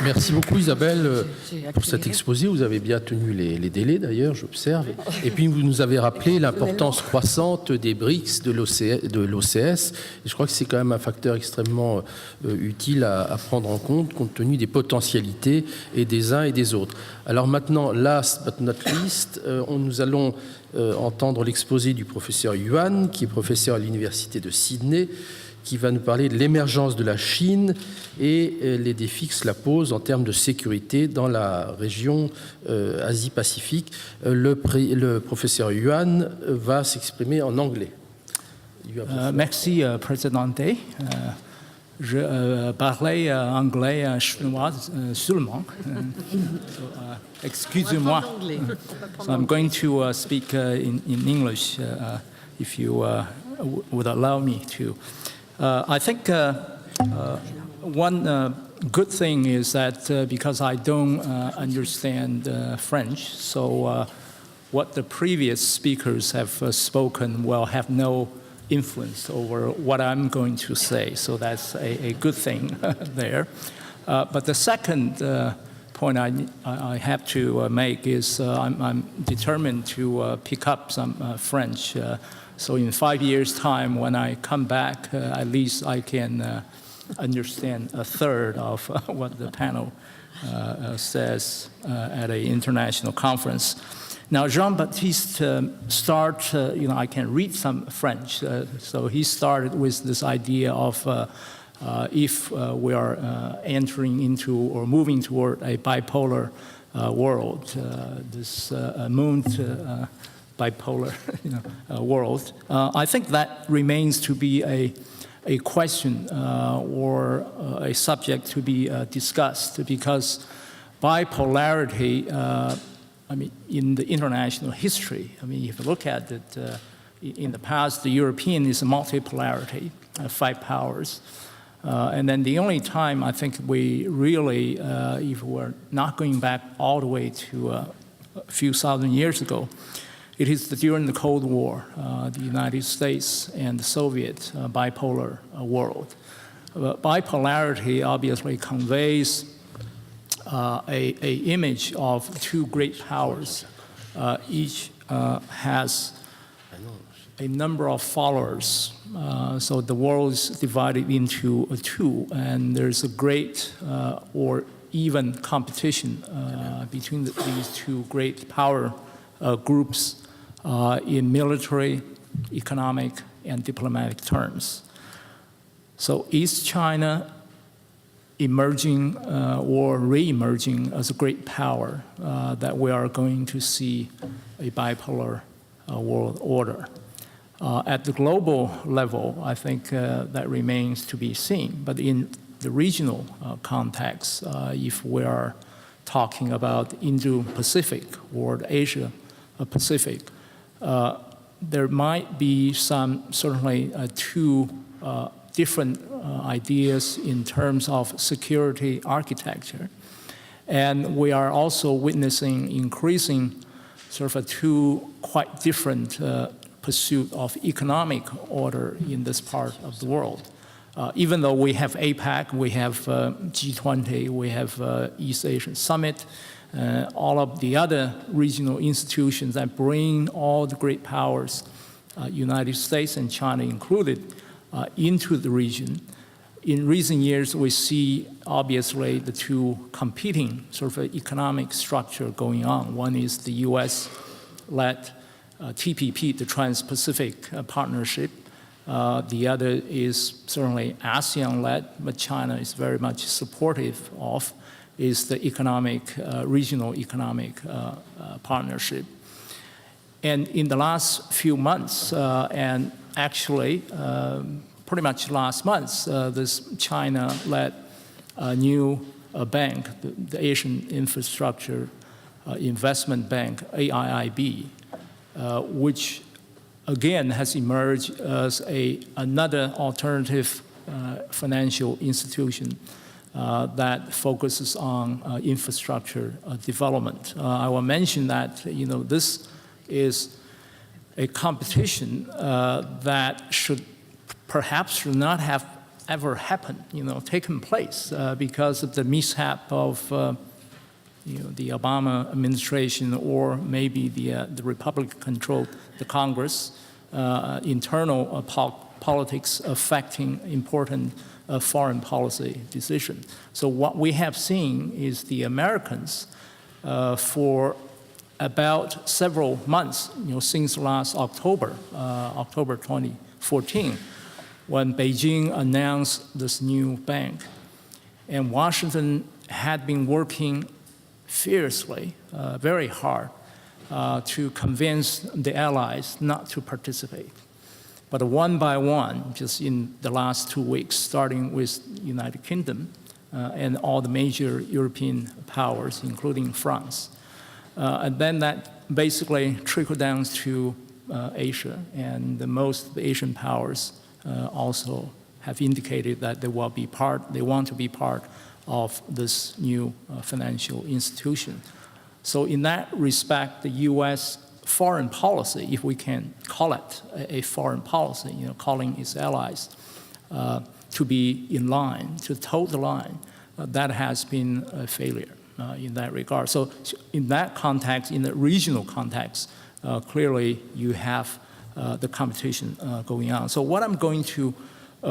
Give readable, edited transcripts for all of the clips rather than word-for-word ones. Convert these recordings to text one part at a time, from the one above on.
Merci beaucoup Isabelle pour cet exposé. Vous avez bien tenu les délais d'ailleurs, j'observe. Et puis vous nous avez rappelé l'importance croissante des BRICS, de l'OCS. Et je crois que c'est quand même un facteur extrêmement utile à prendre en compte tenu des potentialités et des uns et des autres. Alors maintenant, last but not least, nous allons entendre l'exposé du professeur Yuan, qui est professeur à l'université de Sydney, qui va nous parler de l'émergence de la Chine et les défis que cela pose en termes de sécurité dans la région Asie-Pacifique. Le professeur Yuan va s'exprimer en anglais. Merci, Présidente. Je parlais anglais chinois seulement. Excusez-moi. So I'm going to speak in English if you would allow me to. I think one good thing is that because I don't understand French, so what the previous speakers have spoken will have no influence over what I'm going to say. So that's a good thing there. But the second point I have to make is I'm determined to pick up some French. So in 5 years' time, when I come back, at least I can understand a third of what the panel says at an international conference. Now, Jean-Baptiste I can read some French. So he started with this idea of if we are entering into or moving toward a bipolar world, this moon bipolar world. I think that remains to be a question or a subject to be discussed, because bipolarity, in the international history, if you look at it, in the past, the European is a multipolarity, 5 powers. And then the only time I think we really, if we're not going back all the way to a few thousand years ago, it is during the Cold War, the United States and the Soviet bipolar world. Bipolarity obviously conveys a image of 2 great powers. Each has a number of followers. So the world is divided into 2, and there's a great or even competition between these 2 great power groups in military, economic, and diplomatic terms. So is China emerging or re-emerging as a great power that we are going to see a bipolar world order? At the global level, I think that remains to be seen. But in the regional context, if we are talking about Indo-Pacific or the Asia-Pacific, there might be certainly 2 different ideas in terms of security architecture. And we are also witnessing increasing sort of 2 quite different pursuit of economic order in this part of the world. Even though we have APEC, we have G20, we have East Asian Summit, all of the other regional institutions that bring all the great powers, United States and China included, into the region. In recent years, we see obviously the 2 competing sort of economic structure going on. One is the US-led TPP, the Trans-Pacific Partnership. The other is certainly ASEAN-led, but China is very much supportive of, is the regional economic partnership. And in the last few months, and actually pretty much last month, this China-led new bank, the Asian Infrastructure Investment Bank, AIIB, which again has emerged as another alternative financial institution that focuses on infrastructure development. I will mention that this is a competition that perhaps should not have ever happened, taken place because of the mishap of the Obama administration, or maybe the Republican-controlled the Congress, internal politics affecting important foreign policy decisions. So what we have seen is the Americans, for about several months, since last October, October 2014, when Beijing announced this new bank, and Washington had been working fiercely, very hard, to convince the allies not to participate. But one by one, just in the last 2 weeks, starting with United Kingdom and all the major European powers, including France, and then that basically trickled down to Asia, and most Asian powers also have indicated that they want to be part of this new financial institution. So in that respect, the U.S. foreign policy, if we can call it a foreign policy, calling its allies to be in line, to toe the line, that has been a failure in that regard. So in that context, in the regional context, clearly you have the competition going on. So what I'm going to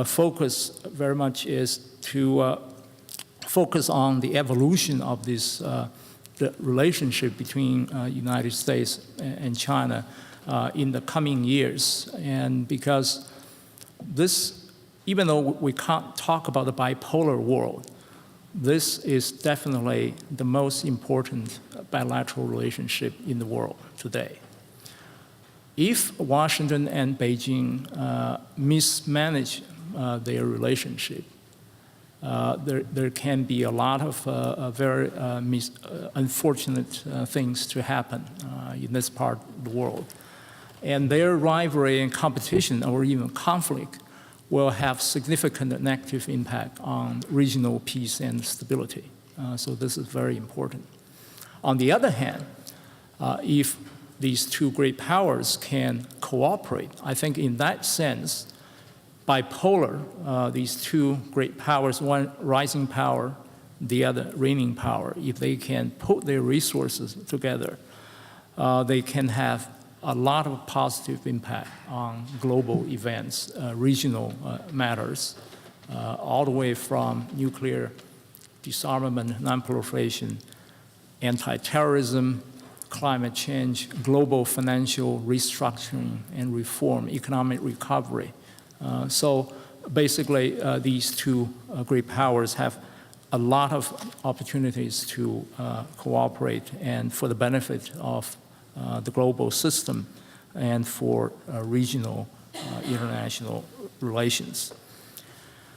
focus very much is to focus on the evolution of this the relationship between United States and China in the coming years. And because this, even though we can't talk about the bipolar world, this is definitely the most important bilateral relationship in the world today. If Washington and Beijing mismanage their relationship, there can be a lot of very unfortunate things to happen in this part of the world. And their rivalry and competition, or even conflict, will have significant negative impact on regional peace and stability. So this is very important. On the other hand, if these two great powers can cooperate, I think in that sense, bipolar, these two great powers, one rising power, the other reigning power, if they can put their resources together, they can have a lot of positive impact on global events, regional matters, all the way from nuclear disarmament, non-proliferation, anti-terrorism, climate change, global financial restructuring and reform, economic recovery. So basically, these two great powers have a lot of opportunities to cooperate and for the benefit of the global system and for regional international relations.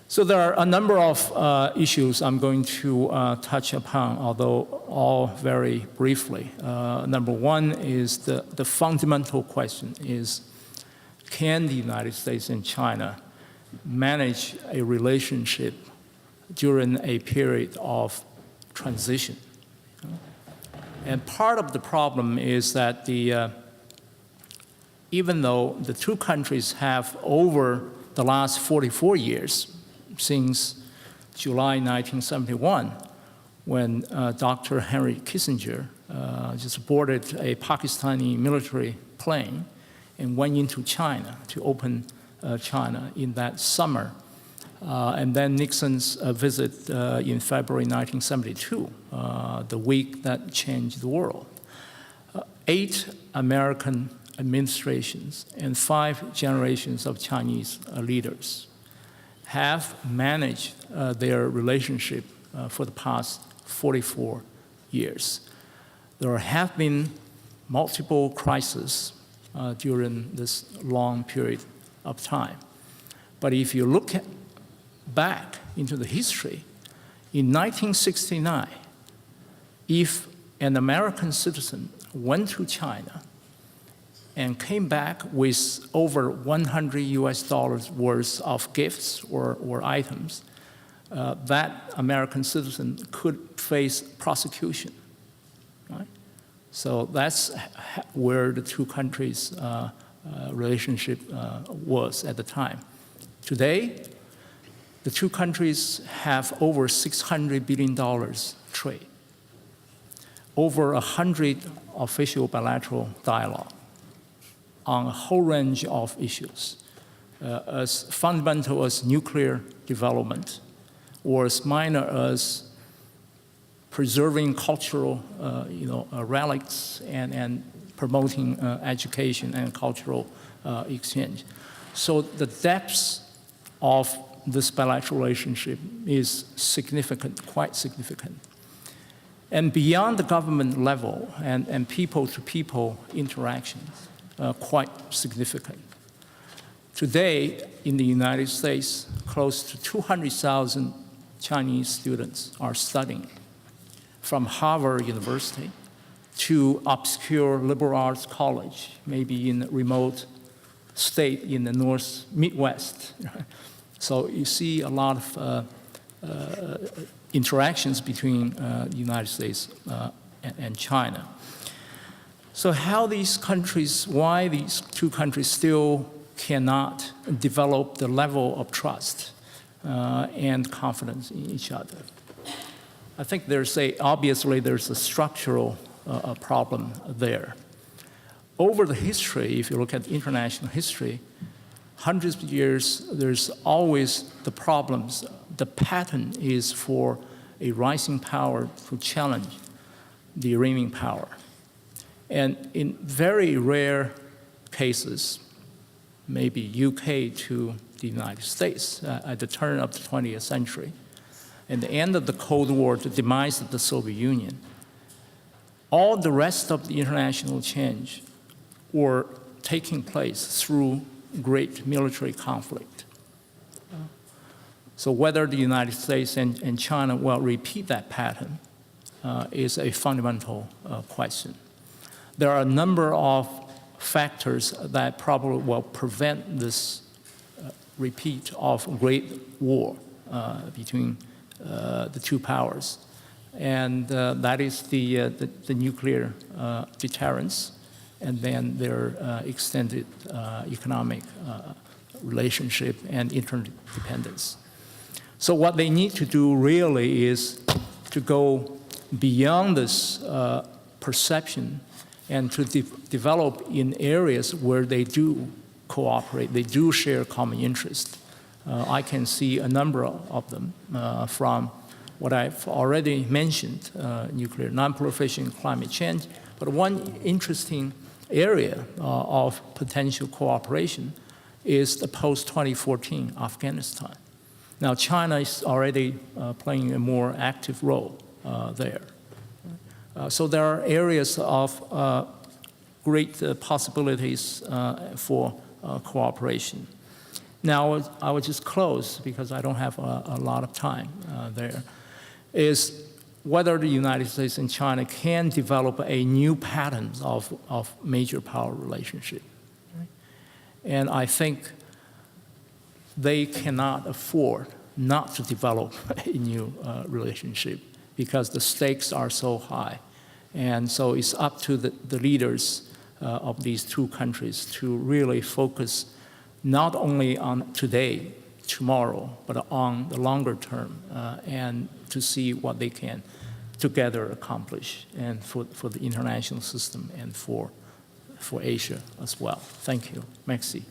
So there are a number of issues I'm going to touch upon, although all very briefly. Number one is the fundamental question is, can the United States and China manage a relationship during a period of transition? And part of the problem is that even though the two countries have, over the last 44 years, since July 1971, when Dr. Henry Kissinger just boarded a Pakistani military plane and went into China to open China in that summer. And then Nixon's visit in February 1972, the week that changed the world. 8 American administrations and 5 generations of Chinese leaders have managed their relationship for the past 44 years. There have been multiple crises during this long period of time. But if you look back into the history, in 1969, if an American citizen went to China and came back with over $100 worth of gifts or items, that American citizen could face prosecution, right? So that's where the two countries' relationship was at the time. Today, The two countries have over $600 billion trade, over 100 official bilateral dialogue on a whole range of issues, as fundamental as nuclear development, or as minor as preserving cultural relics and promoting education and cultural exchange. So the depths of this bilateral relationship is significant, quite significant. And beyond the government level and people-to-people interactions, quite significant. Today, in the United States, close to 200,000 Chinese students are studying from Harvard University to obscure liberal arts college, maybe in a remote state in the North Midwest. So you see a lot of interactions between the United States and China. So how these countries, why these two countries still cannot develop the level of trust and confidence in each other? I think obviously there's a structural problem there. Over the history, if you look at international history, hundreds of years, there's always the problems. The pattern is for a rising power to challenge the reigning power. And in very rare cases, maybe UK to the United States at the turn of the 20th century, and the end of the Cold War, the demise of the Soviet Union, all the rest of the international change were taking place through great military conflict. So whether the United States and China will repeat that pattern is a fundamental question. There are a number of factors that probably will prevent this repeat of great war between the two powers. And that is the nuclear deterrence, and then their extended economic relationship and interdependence. So what they need to do really is to go beyond this perception and to develop in areas where they do cooperate, they do share common interest. I can see a number of them from what I've already mentioned, nuclear non-proliferation, climate change. But one interesting area of potential cooperation is the post-2014 Afghanistan. Now, China is already playing a more active role there. So there are areas of great possibilities for cooperation. Now, I will just close, because I don't have a lot of time there, is whether the United States and China can develop a new pattern of major power relationship. And I think they cannot afford not to develop a new relationship, because the stakes are so high. And so it's up to the leaders of these two countries to really focus not only on today, tomorrow, but on the longer term, and to see what they can together accomplish, and for the international system and for Asia as well. Thank you. Merci.